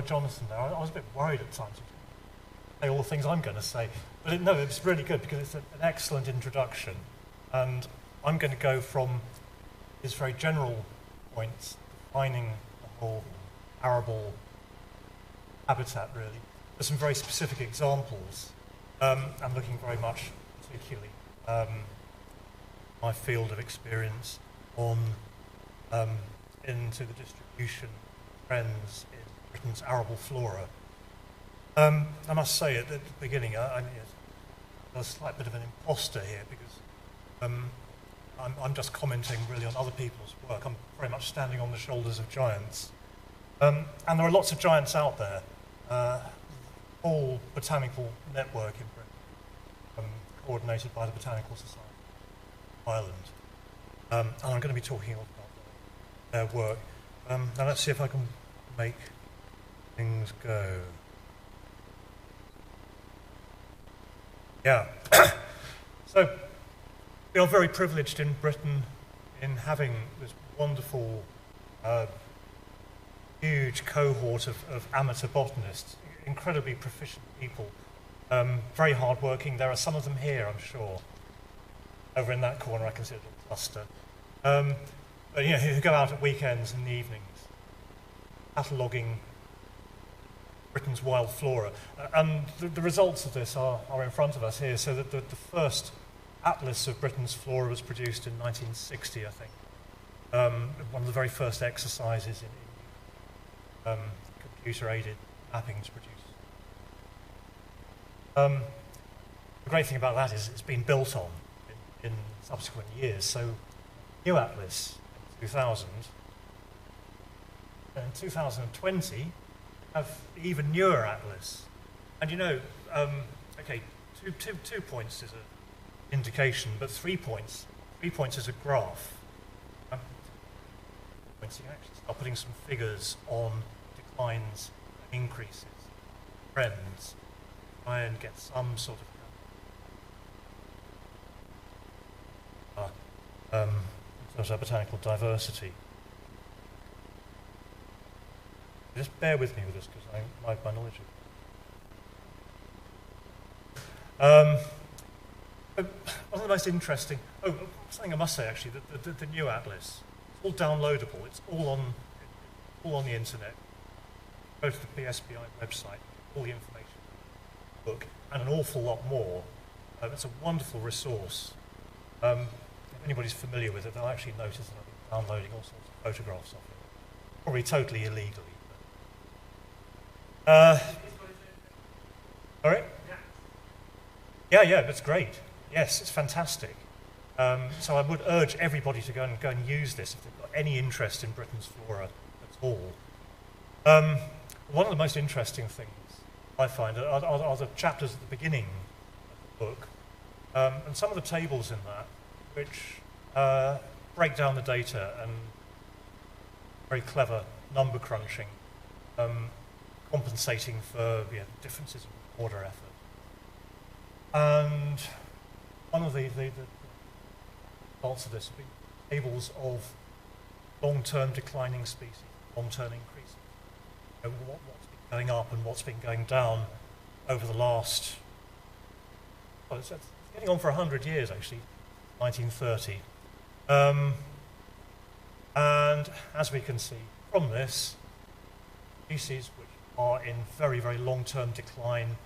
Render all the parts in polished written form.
Jonathan there. I was a bit worried at times to say all the things I'm going to say, but no, it's really good because it's an excellent introduction, and I'm going to go from his very general points, defining the whole arable habitat really, to some very specific examples. I'm looking very much particularly my field of experience on into the distribution trends in Britain's arable flora. I must say at the beginning, I'm a slight bit of an imposter here because I'm just commenting really on other people's work. I'm very much standing on the shoulders of giants. And there are lots of giants out there. Whole botanical network in Britain, coordinated by the Botanical Society of Ireland. And I'm going to be talking about their work. Now let's see if I can make things go. Yeah. So we are very privileged in Britain in having this wonderful, huge cohort of amateur botanists, incredibly proficient people, very hard-working. There are some of them here, I'm sure. Over in that corner, I can see a little cluster. But you know, who go out at weekends and the evenings, cataloguing Britain's wild flora. And the results of this are in front of us here. So that the first atlas of Britain's flora was produced in 1960, I think. One of the very first exercises in computer-aided mapping to produce. The great thing about that is it's been built on in subsequent years. So, new atlas in 2000, and in 2020, have even newer atlas. And you know, okay, two points is an indication, but 3 points is a graph. You can actually start putting some figures on declines, increases, trends, try and get some sort of in terms of botanical diversity. Just bear with me with this because my knowledge of one of the most interesting, something I must say actually, the new atlas, it's all downloadable, it's all on the internet. Go to the BSBI website, all the information, book, and an awful lot more. It's a wonderful resource. If anybody's familiar with it, they'll actually notice that I've been downloading all sorts of photographs of it. Probably totally illegally. Sorry? Yeah, that's great. Yes, it's fantastic. So I would urge everybody to go and use this if they've got any interest in Britain's flora at all. One of the most interesting things I find are the chapters at the beginning of the book, and some of the tables in that, which break down the data and very clever number crunching, compensating for differences in order effort. And one of the results of this have been tables of long-term declining species, long-term increases. You know, what's been going up and what's been going down over the last, well, it's getting on for 100 years actually, 1930. And as we can see from this, species which are in very, very long-term decline,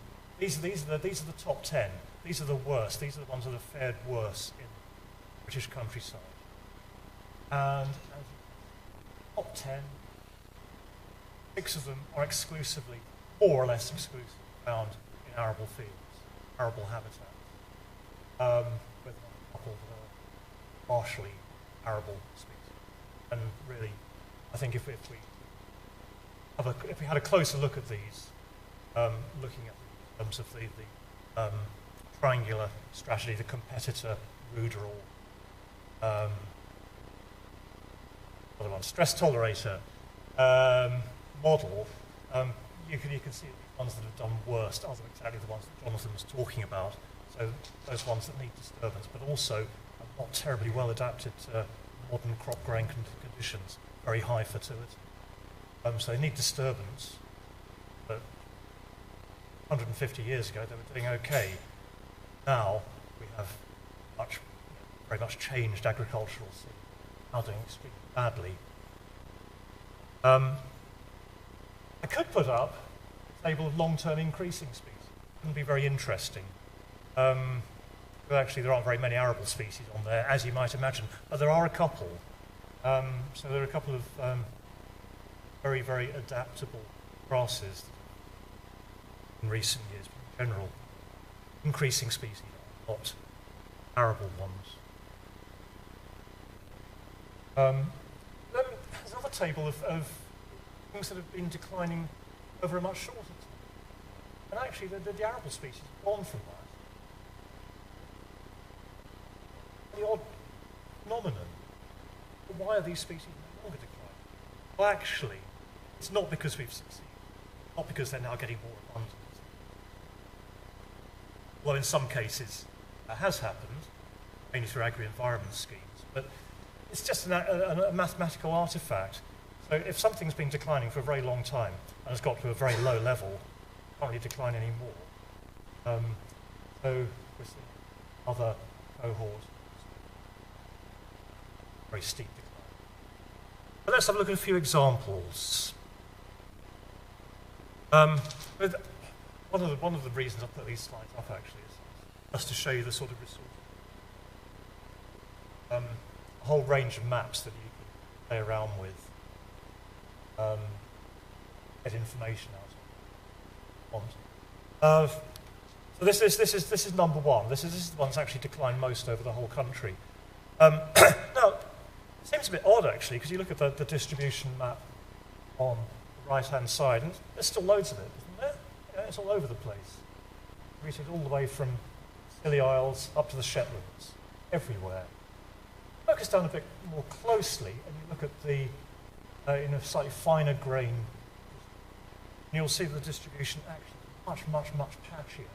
these are the top 10. These are the worst. These are the ones that have fared worse in the British countryside. And top 10, 6 of them are exclusively, more or less exclusively, found in arable fields, arable habitats, with a couple of partially arable species. And really, I think if we had a closer look at these, looking at in terms of the triangular strategy, the competitor, ruderal, other one, stress tolerator model, you can see the ones that have done worst are exactly the ones that Jonathan was talking about. So those ones that need disturbance, but also are not terribly well adapted to modern crop growing conditions, very high fertility. So they need disturbance. but 150 years ago they were doing okay. Now we have very much changed agricultural scene, now doing extremely badly. I could put up a table of long-term increasing species. It would be very interesting. But actually, there aren't very many arable species on there, as you might imagine, but there are a couple. So there are a couple of very, very adaptable grasses in recent years, but in general, increasing species, not arable ones. Then there's another table of things that have been declining over a much shorter time. And actually, the arable species have gone from that. The odd phenomenon. But why are these species no longer declining? Well, actually, it's not because we've succeeded, not because they're now getting more abundant. Well, in some cases, that has happened, mainly through agri-environment schemes, but it's just a mathematical artifact. So if something's been declining for a very long time and has got to a very low level, it can't really decline anymore. So we're seeing other cohorts. Very steep decline. But let's have a look at a few examples. One of the reasons I put these slides up actually is just to show you the sort of resources. A whole range of maps that you can play around with, get information out of. So this is number one. This is the one that's actually declined most over the whole country. Now, it seems a bit odd, actually, because you look at the distribution map on the right-hand side, and there's still loads of it, isn't there? Yeah, it's all over the place. Reaches all the way from Scilly Isles up to the Shetlands, everywhere. Focus down a bit more closely, and you look at the, in a slightly finer grain, and you'll see the distribution actually much patchier.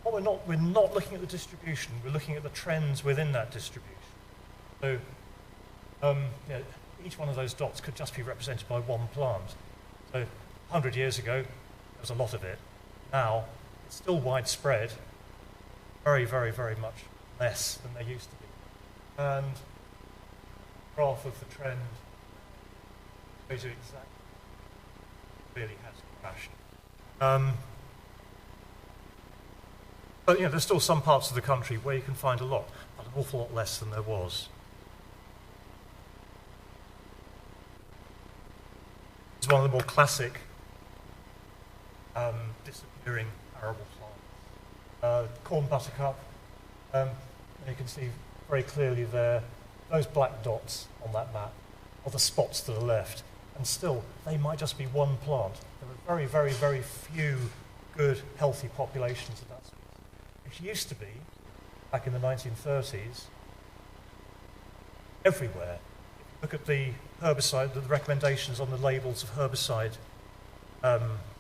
Well, we're not looking at the distribution, we're looking at the trends within that distribution. So, yeah, each one of those dots could just be represented by one plant. So 100 years ago, there was a lot of it. Now, it's still widespread, very much less than there used to be. And the graph of the trend shows you exactly really has crashed. But there's still some parts of the country where you can find a lot, but an awful lot less than there was. It's one of the more classic disappearing arable plants. Corn buttercup, you can see very clearly there, those black dots on that map are the spots to the left, and still, they might just be one plant. There are very few good, healthy populations of that species. Which used to be, back in the 1930s, everywhere. Look at the herbicide, the recommendations on the labels of herbicide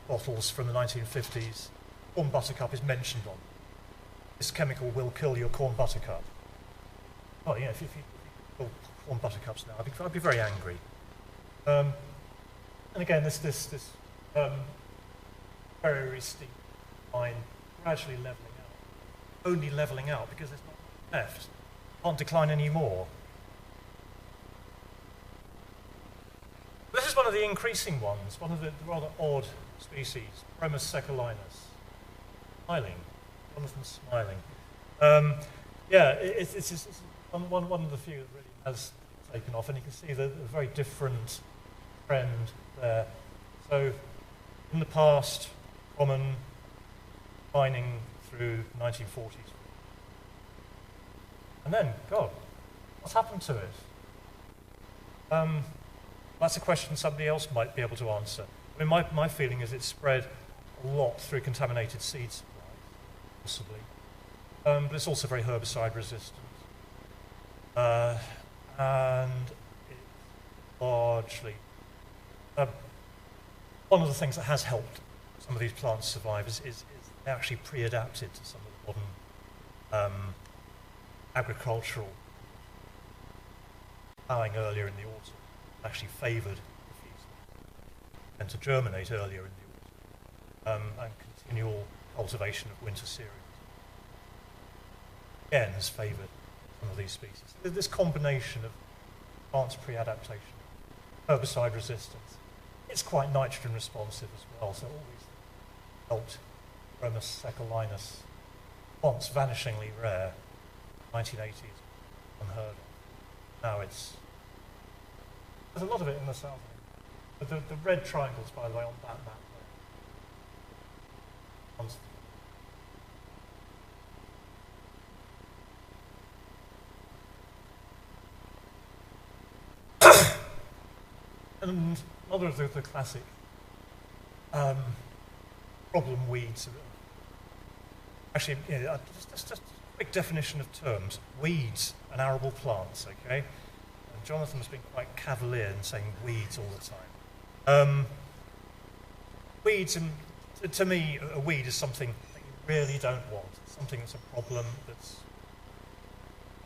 bottles from the 1950s. Corn buttercup is mentioned on. This chemical will kill your corn buttercup. Oh, yeah, if you kill corn buttercups now, I'd be very angry. And again, this very steep line, gradually levelling out. Only levelling out because there's not much left. Can't decline anymore. This is one of the increasing ones, one of the rather odd species, Bromus seculinus. Smiling, one of them smiling. Yeah, it's one of the few that really has taken off, and you can see the very different trend there. So, in the past, common, declining through the 1940s. And then, God, what's happened to it? That's a question somebody else might be able to answer. I mean, my feeling is it's spread a lot through contaminated seed supply, possibly. But it's also very herbicide resistant. And it's largely... one of the things that has helped some of these plants survive is they're actually pre-adapted to some of the modern agricultural plowing earlier in the autumn. Actually favoured the season and to germinate earlier in the autumn. and continual cultivation of winter cereals. Again, has favoured some of these species. This combination of advanced pre-adaptation, herbicide resistance, it's quite nitrogen responsive as well, so all these helped Bromus seculinus, once vanishingly rare, 1980s, unheard of. Now there's a lot of it in the south. But the red triangles, by the way, on that map. And another of the classic problem weeds. Actually, just a quick definition of terms. Weeds and arable plants, okay? And Jonathan's been quite cavalier in saying weeds all the time. Weeds, to me, a weed is something that you really don't want. Something that's a problem, that's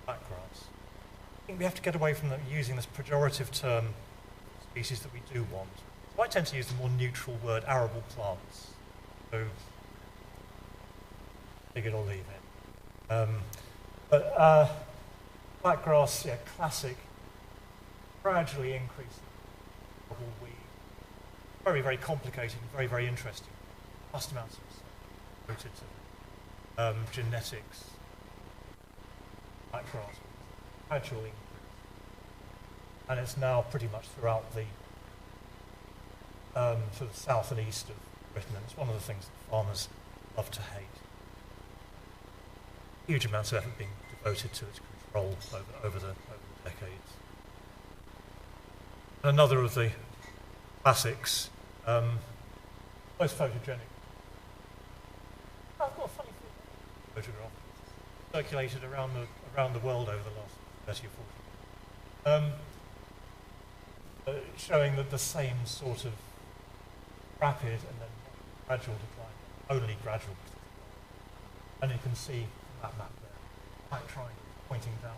backgrass. I think we have to get away from using this pejorative term, species that we do want. So I tend to use the more neutral word, arable plants. So, take it or leave it. But blackgrass, yeah, classic, gradually increasing arable weed. Very, very complicated, very, very interesting. Vast amounts of devoted to genetics, blackgrass, gradually increasing. And it's now pretty much throughout the sort of south and east of Britain, and it's one of the things that farmers love to hate. Huge amounts of effort being devoted to its control over the decades. And another of the classics, most photogenic. I've got a funny photograph circulated around the world over the last 30 or 40 years. Showing that the same sort of rapid and then gradual decline, only gradual. And you can see that map there, black triangle pointing down.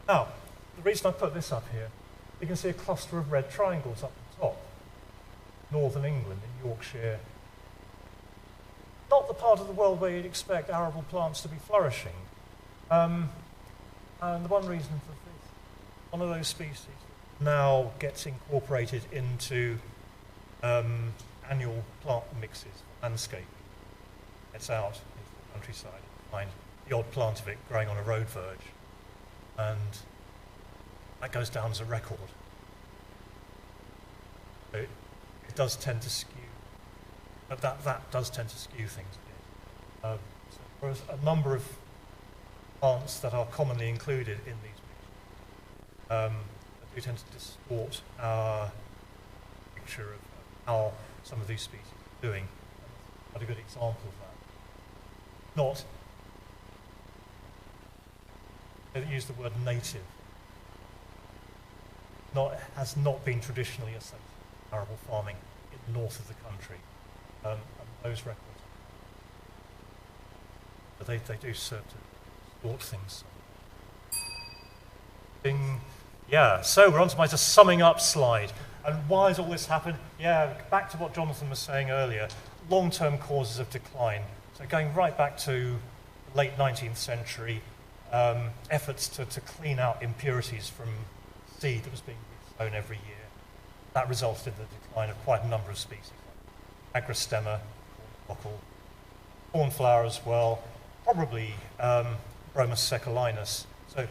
Now, the reason I put this up here, you can see a cluster of red triangles up the top. Northern England, in Yorkshire. Not the part of the world where you'd expect arable plants to be flourishing. And the one reason for this, one of those species now gets incorporated into annual plant mixes, landscape. It's out into the countryside. You find the odd plant of it growing on a road verge. And that goes down as a record. It does tend to skew, but that does tend to skew things a bit. So there's a number of plants that are commonly included in these pictures that do tend to distort our picture of how some of these species are doing. Quite a good example of that. They use the word native. Has not been traditionally associated with arable farming in the north of the country. And those records, but they do serve to distort things. Yeah, so we're on to my just summing up slide. And why has all this happened? Yeah, back to what Jonathan was saying earlier, long-term causes of decline. So going right back to the late 19th century, efforts to clean out impurities from seed that was being sown every year. That resulted in the decline of quite a number of species, like agrostemma, cockle, cornflower as well, probably Bromus seculinus. So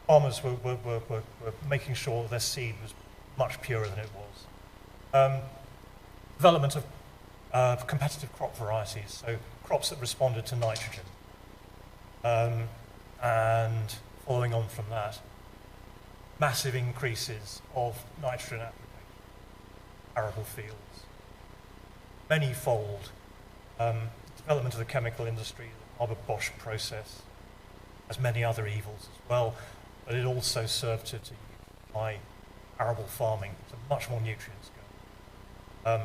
farmers were making sure that their seed was much purer than it was. Development of competitive crop varieties, so crops that responded to nitrogen. And following on from that, massive increases of nitrogen application, arable fields, many-fold development of the chemical industry, the Haber-Bosch process, has many other evils as well, but it also served to unify arable farming, so much more nutrients go.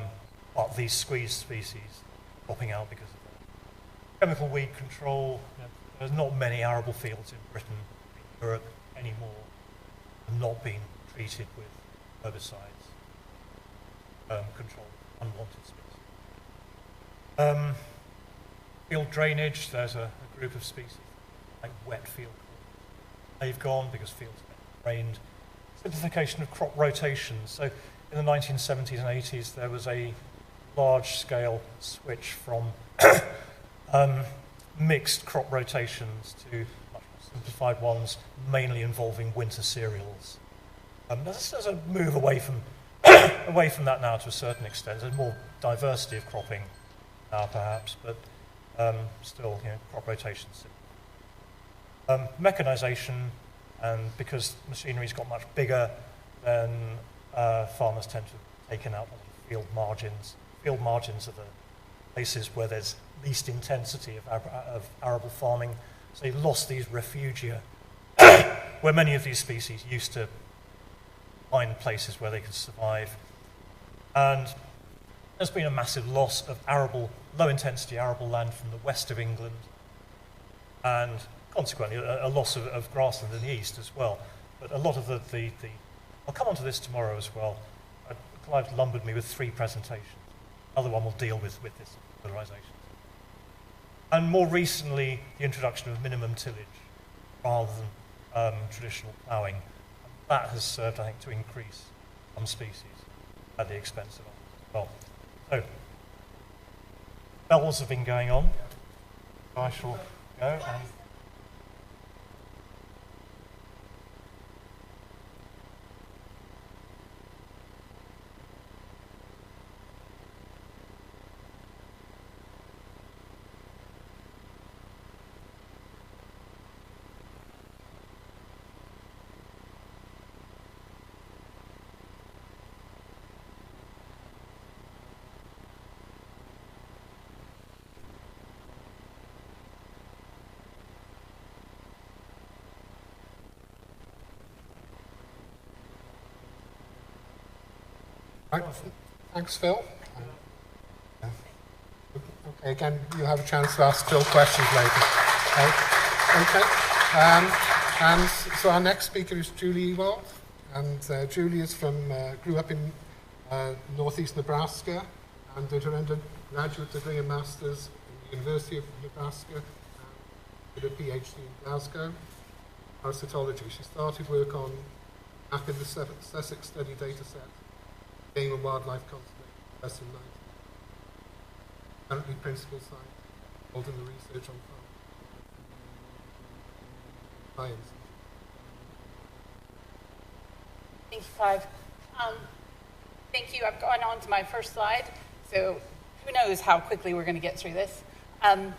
But these squeezed species dropping out because of that. chemical weed control, there's not many arable fields in Britain, in Europe anymore, have not been treated with herbicides, control unwanted species. Field drainage, there's a group of species like wet field. They've gone because fields have been drained. Simplification of crop rotations. So in the 1970s and 80s, there was a large-scale switch from mixed crop rotations to much more simplified ones, mainly involving winter cereals. There's a move away from that now to a certain extent. There's more diversity of cropping now, perhaps, but still, crop rotations. Mechanization, and because machinery's got much bigger, then farmers tend to have taken out a lot of field margins. Field margins are the places where there's least intensity of arable farming. So they've lost these refugia, where many of these species used to find places where they could survive. And there's been a massive loss of low-intensity arable land from the west of England, and consequently a loss of grassland in the east as well. But a lot of the I'll come on to this tomorrow as well. Clive lumbered me with 3 presentations. Another one will deal with this polarisation. And more recently, the introduction of minimum tillage rather than traditional ploughing. And that has served, I think, to increase some species at the expense of others as well. So, bells have been going on. So I shall go and... Right. Thanks, Phil. Okay, again, you'll have a chance to ask Phil questions later. Okay. And so our next speaker is Julie Ewald, and Julie is grew up in northeast Nebraska, and did her undergraduate degree and master's in the University of Nebraska, and did a PhD in Glasgow, parasitology. She started work on mapping the Sussex study data set, Game and Wildlife Conservation, less than 90. Currently principal scientist, holding the research on science. Thank you, Clive. Thank you. I've gone on to my first slide, so who knows how quickly we're going to get through this. So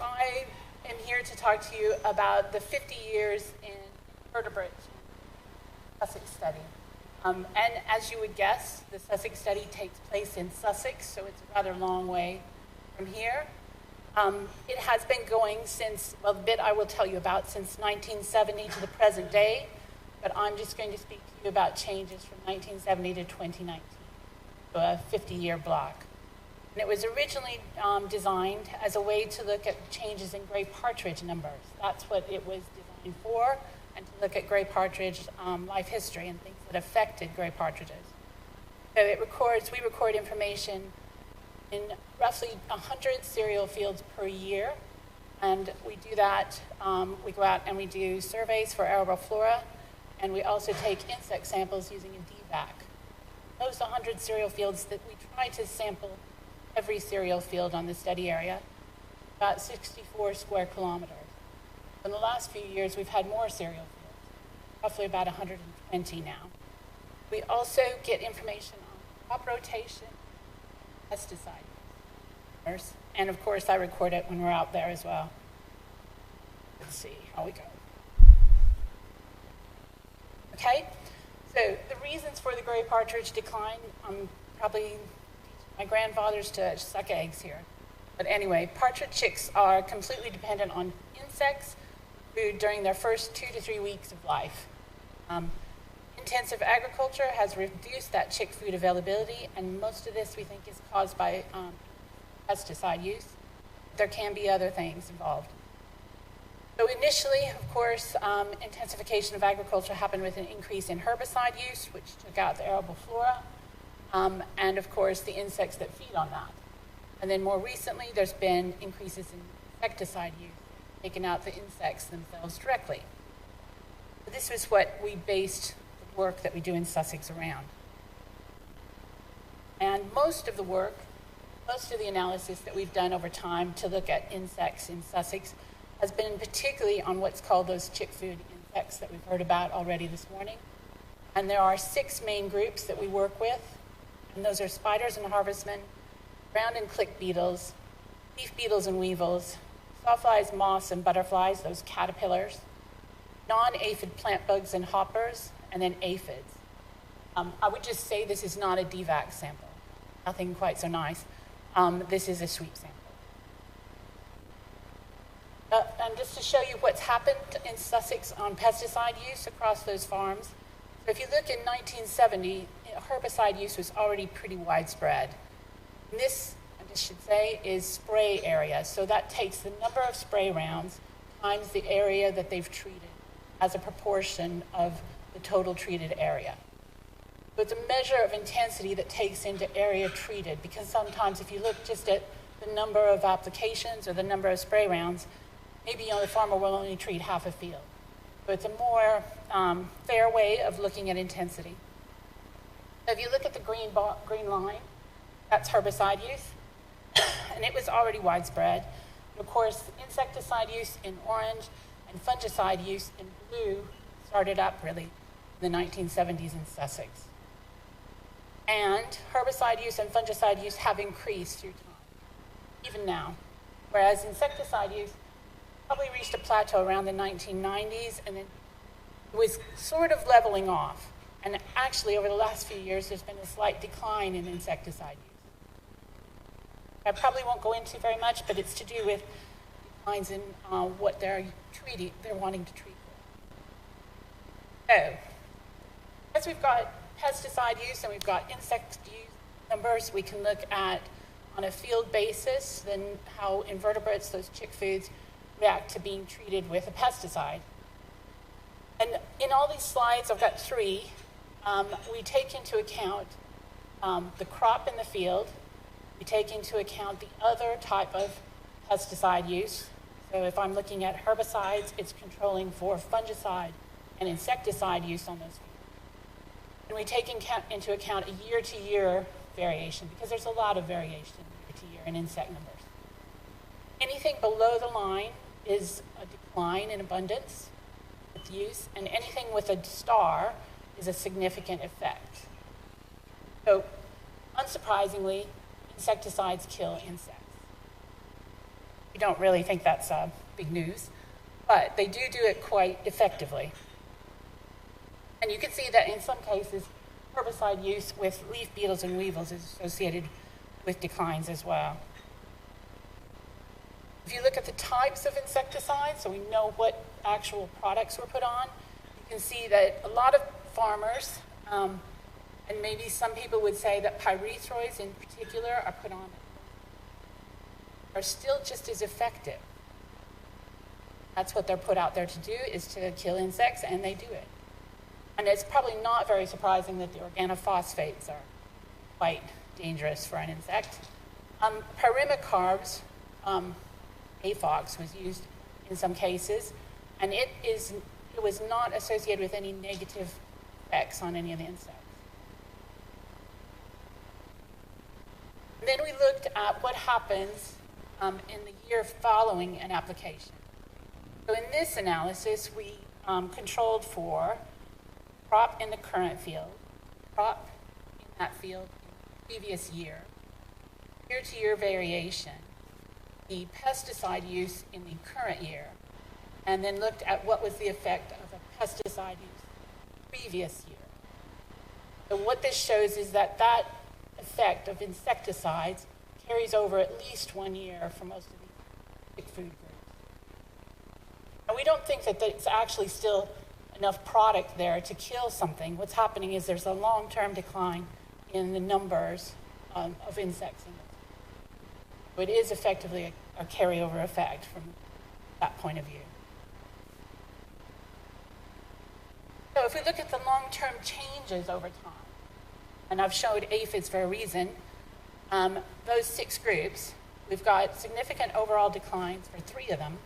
I am here to talk to you about the 50 years in vertebrate Sussex study. And as you would guess, the Sussex study takes place in Sussex, so it's a rather long way from here. It has been going since, well, the bit I will tell you about, since 1970 to the present day, but I'm just going to speak to you about changes from 1970 to 2019, so a 50-year block. And it was originally designed as a way to look at changes in gray partridge numbers. That's what it was designed for, and to look at gray partridge life history and things that affected gray partridges. So we record information in roughly 100 cereal fields per year, and we do that, we go out and we do surveys for arable flora, and we also take insect samples using a DVAC. Those 100 cereal fields that we try to sample every cereal field on the study area, about 64 square kilometers. In the last few years, we've had more cereal fields, roughly about 120 now. We also get information on crop rotation, pesticide use, and of course, I record it when we're out there as well. Let's see how we go. Okay, so the reasons for the gray partridge decline, I'm probably teaching my grandfathers to suck eggs here. But anyway, partridge chicks are completely dependent on insects food during their first 2 to 3 weeks of life. Intensive agriculture has reduced that chick food availability, and most of this we think is caused by pesticide use. there can be other things involved. So initially, of course, intensification of agriculture happened with an increase in herbicide use, which took out the arable flora, and of course the insects that feed on that. And then more recently, there's been increases in insecticide use, taking out the insects themselves directly. So this was what we based the work that we do in Sussex around. And most of the work, most of the analysis that we've done over time to look at insects in Sussex has been particularly on what's called those chick food insects that we've heard about already this morning. And there are 6 main groups that we work with, and those are spiders and harvestmen, ground and click beetles, leaf beetles and weevils, sawflies, moths, and butterflies, those caterpillars, non-aphid plant bugs and hoppers, and then aphids. I would just say this is not a DVAC sample, nothing quite so nice. This is a sweep sample. And just to show you what's happened in Sussex on pesticide use across those farms. So if you look in 1970, herbicide use was already pretty widespread. And this, I should say, is spray area. So that takes the number of spray rounds times the area that they've treated as a proportion of the total treated area. So it's a measure of intensity that takes into area treated, because sometimes if you look just at the number of applications or the number of spray rounds, maybe the farmer will only treat half a field. So it's a more fair way of looking at intensity. So if you look at the green line, that's herbicide use, and it was already widespread. And of course, insecticide use in orange and fungicide use in blue started up really in the 1970s in Sussex. And herbicide use and fungicide use have increased through time, even now. Whereas insecticide use probably reached a plateau around the 1990s, and then it was sort of leveling off. And actually, over the last few years, there's been a slight decline in insecticide use. I probably won't go into very much, but it's to do with declines in what they're wanting to treat. So, as we've got pesticide use and we've got insect use numbers, we can look at, on a field basis, then how invertebrates, those chick foods, react to being treated with a pesticide. And in all these slides, I've got 3, we take into account the crop in the field, we take into account the other type of pesticide use. So if I'm looking at herbicides, it's controlling for fungicide and insecticide use on those fields. And we take into account a year-to-year variation, because there's a lot of variation year-to-year in insect numbers. Anything below the line is a decline in abundance with use, and anything with a star is a significant effect. So, unsurprisingly, insecticides kill insects. We don't really think that's big news, but they do it quite effectively. And you can see that in some cases, herbicide use with leaf beetles and weevils is associated with declines as well. If you look at the types of insecticides, so we know what actual products were put on, you can see that a lot of farmers, and maybe some people would say that pyrethroids in particular are put on, are still just as effective. That's what they're put out there to do, is to kill insects, and they do it. And it's probably not very surprising that the organophosphates are quite dangerous for an insect. Pyrimicarbs, Afox was used in some cases, and it was not associated with any negative effects on any of the insects. And then we looked at what happens in the year following an application. So in this analysis, we controlled for crop in the current field, crop in that field in the previous year, year-to-year variation, the pesticide use in the current year, and then looked at what was the effect of a pesticide use previous year. So what this shows is that that effect of insecticides carries over at least 1 year for most of the food groups. And we don't think that there's actually still enough product there to kill something. What's happening is there's a long-term decline in the numbers of insects in it. So it is effectively a carryover effect from that point of view. So if we look at the long-term changes over time, and I've showed aphids for a reason, those 6 groups, we've got significant overall declines for 3 of them,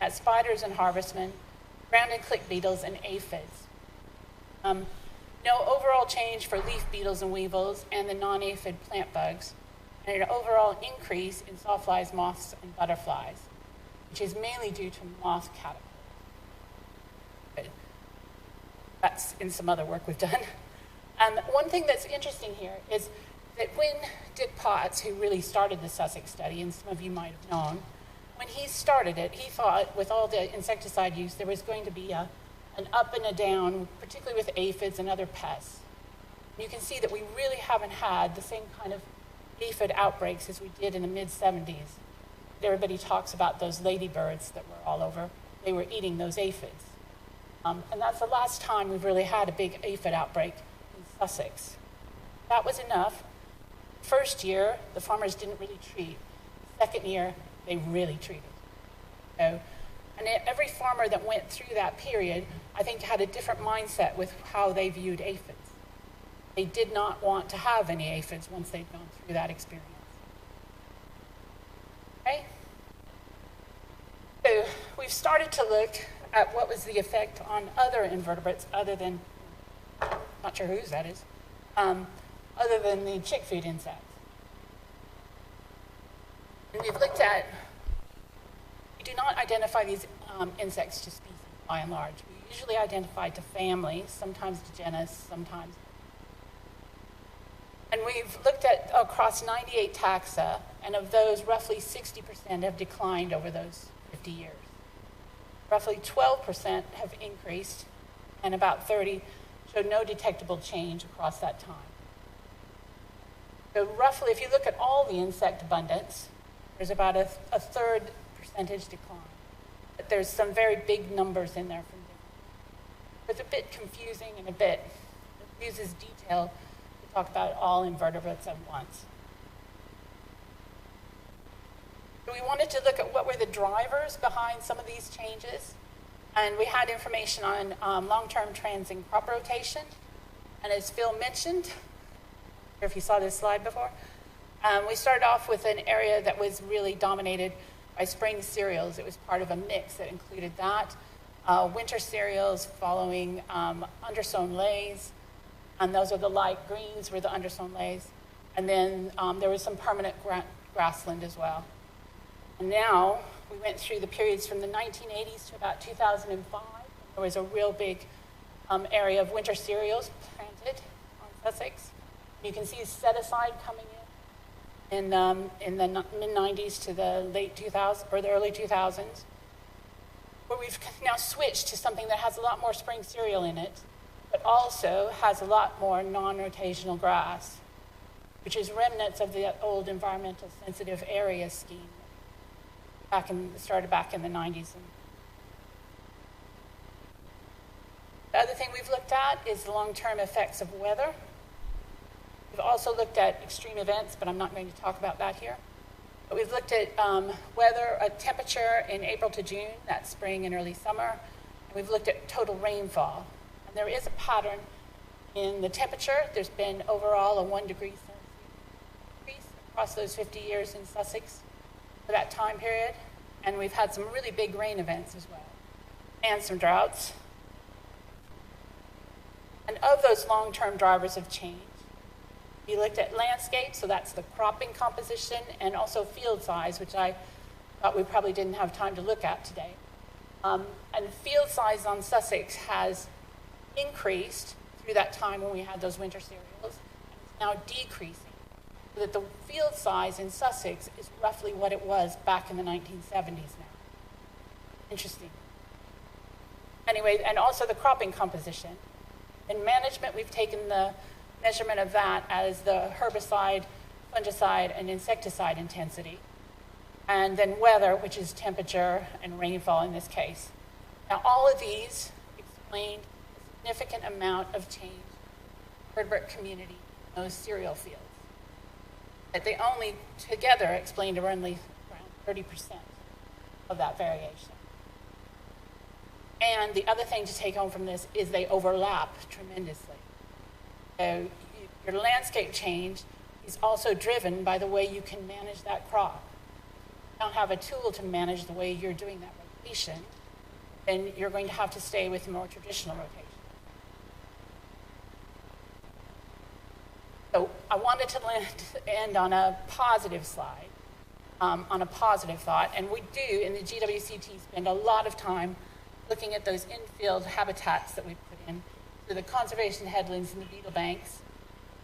at spiders and harvestmen, ground and click beetles, and aphids. No overall change for leaf beetles and weevils and the non-aphid plant bugs, and an overall increase in sawflies, moths, and butterflies, which is mainly due to moth caterpillars. But that's in some other work we've done. One thing that's interesting here is that when Dick Potts, who really started the Sussex study, and some of you might have known, when he started it, he thought with all the insecticide use, there was going to be an up and a down, particularly with aphids and other pests. You can see that we really haven't had the same kind of aphid outbreaks as we did in the mid-70s. Everybody talks about those ladybirds that were all over. They were eating those aphids. And that's the last time we've really had a big aphid outbreak in Sussex. That was enough. First year, the farmers didn't really treat. Second year, they really treated. So, and every farmer that went through that period, I think, had a different mindset with how they viewed aphids. They did not want to have any aphids once they'd gone through that experience. Okay? So we've started to look at what was the effect on other invertebrates other than, not sure whose that is, other than the chick food insects. And we've looked at, we do not identify these insects to species by and large. We usually identify to families, sometimes to genus, sometimes. And we've looked at across 98 taxa, and of those, roughly 60% have declined over those 50 years. Roughly 12% have increased, and about 30 showed no detectable change across that time. So roughly, if you look at all the insect abundance, there's about a third percentage decline. But there's some very big numbers in there from different. It's a bit confusing and it uses detail to talk about all invertebrates at once. So we wanted to look at what were the drivers behind some of these changes. And we had information on long-term trends in crop rotation. And as Phil mentioned, I don't know if you saw this slide before, we started off with an area that was really dominated by spring cereals. It was part of a mix that included that. Winter cereals following undersown lays, and those are the light greens were the undersown lays. And then there was some permanent grassland as well. And now we went through the periods from the 1980s to about 2005. There was a real big area of winter cereals planted on Sussex. You can see set-aside coming in the mid-90s to the late 2000s or the early 2000s, where we've now switched to something that has a lot more spring cereal in it, but also has a lot more non-rotational grass, which is remnants of the old environmental sensitive area scheme started back in the 90s. The other thing we've looked at is the long-term effects of weather. We've also looked at extreme events, but I'm not going to talk about that here. But we've looked at weather, temperature in April to June, that's spring and early summer. And we've looked at total rainfall. And there is a pattern in the temperature. There's been overall a 1 degree Celsius increase across those 50 years in Sussex for that time period. And we've had some really big rain events as well, and some droughts. And of those long-term drivers of change, we looked at landscape, so that's the cropping composition, and also field size, which I thought we probably didn't have time to look at today. And field size on Sussex has increased through that time when we had those winter cereals, and it's now decreasing. So that the field size in Sussex is roughly what it was back in the 1970s now. Interesting. Anyway, and also the cropping composition. In management, we've taken the measurement of that as the herbicide, fungicide, and insecticide intensity. And then weather, which is temperature and rainfall in this case. Now, all of these explain a significant amount of change in the invertebrate community in those cereal fields. That they only together explained around 30% of that variation. And the other thing to take home from this is they overlap tremendously. So your landscape change is also driven by the way you can manage that crop. If you don't have a tool to manage the way you're doing that rotation, then you're going to have to stay with more traditional rotation. So I wanted to end on a positive slide, on a positive thought, and we do in the GWCT spend a lot of time looking at those infield habitats that we put in, so the conservation headlands and the beetle banks,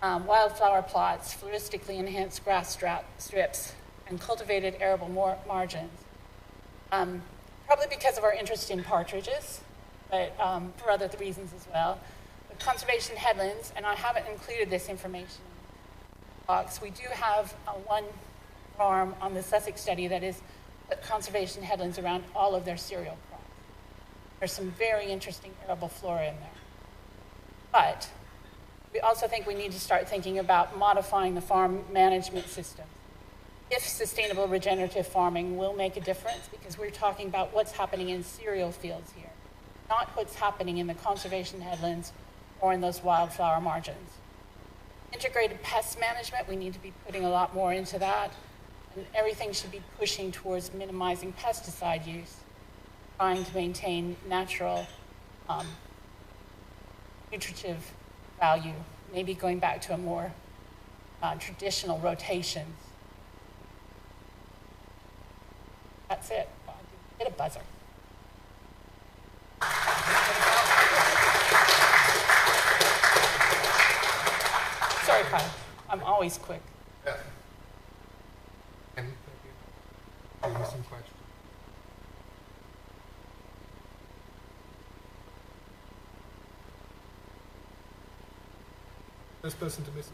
wildflower plots, floristically enhanced grass strips, and cultivated arable margins. Probably because of our interest in partridges, but for other reasons as well. The conservation headlands, and I haven't included this information in the box, we do have one farm on the Sussex study that is put conservation headlands around all of their cereal crops. There's some very interesting arable flora in there. But we also think we need to start thinking about modifying the farm management system. If sustainable regenerative farming will make a difference, because we're talking about what's happening in cereal fields here, not what's happening in the conservation headlands or in those wildflower margins. Integrated pest management, we need to be putting a lot more into that, and everything should be pushing towards minimizing pesticide use, trying to maintain natural nutritive value, maybe going back to a more traditional rotations. That's it. Hit a buzzer. Sorry, Kyle. I'm always quick. Yeah. And maybe some questions. First person to miss it.